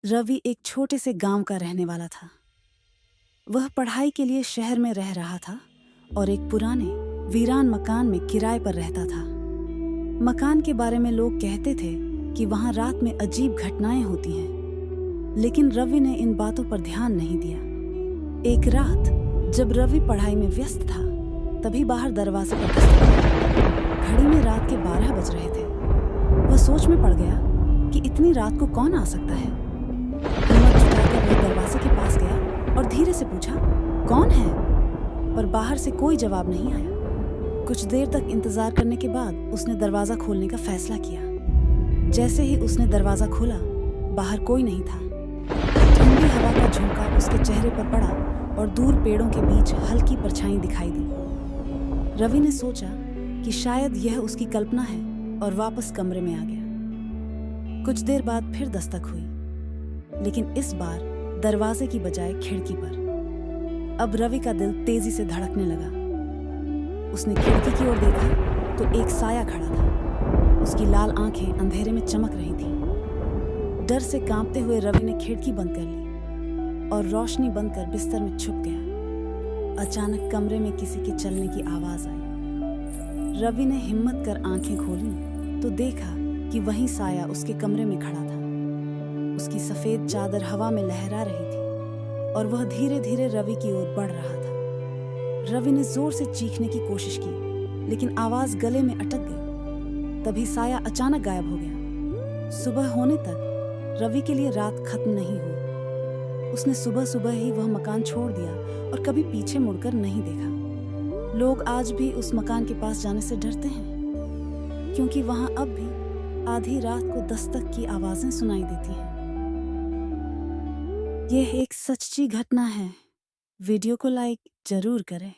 रवि एक छोटे से गांव का रहने वाला था। वह पढ़ाई के लिए शहर में रह रहा था और एक पुराने वीरान मकान में किराए पर रहता था। मकान के बारे में लोग कहते थे कि वहां रात में अजीब घटनाएं होती हैं, लेकिन रवि ने इन बातों पर ध्यान नहीं दिया। एक रात जब रवि पढ़ाई में व्यस्त था, तभी बाहर दरवाजे पर दस्तक हुई। घड़ी में रात के 12 बज रहे थे। वह सोच में पड़ गया कि इतनी रात को कौन आ सकता है। हिम्मत जुटाकर वह दरवाजे के पास गया और धीरे से पूछा, कौन है? पर बाहर से कोई जवाब नहीं आया। कुछ देर तक इंतजार करने के बाद उसने दरवाजा खोलने का फैसला किया। जैसे ही उसने दरवाजा खोला, बाहर कोई नहीं था। ठंडी हवा का झोंका उसके चेहरे पर पड़ा और दूर पेड़ों के बीच हल्की परछाई दिखाई दी। रवि ने सोचा कि शायद यह उसकी कल्पना है और वापस कमरे में आ गया। कुछ देर बाद फिर दस्तक हुई, लेकिन इस बार दरवाजे की बजाय खिड़की पर। अब रवि का दिल तेजी से धड़कने लगा। उसने खिड़की की ओर देखा तो एक साया खड़ा था। उसकी लाल आंखें अंधेरे में चमक रही थीं। डर से कांपते हुए रवि ने खिड़की बंद कर ली और रोशनी बंद कर बिस्तर में छुप गया। अचानक कमरे में किसी के चलने की आवाज आई। रवि ने हिम्मत कर आंखें खोली तो देखा कि वही साया उसके कमरे में खड़ा था। उसकी सफेद चादर हवा में लहरा रही थी और वह धीरे धीरे रवि की ओर बढ़ रहा था। रवि ने जोर से चीखने की कोशिश की, लेकिन आवाज गले में अटक गई। तभी साया अचानक गायब हो गया। सुबह होने तक रवि के लिए रात खत्म नहीं हुई। उसने सुबह सुबह ही वह मकान छोड़ दिया और कभी पीछे मुड़कर नहीं देखा। लोग आज भी उस मकान के पास जाने से डरते हैं, क्योंकि वहां अब भी आधी रात को दस्तक की आवाजें सुनाई देती हैं। यह एक सच्ची घटना है। वीडियो को लाइक जरूर करें।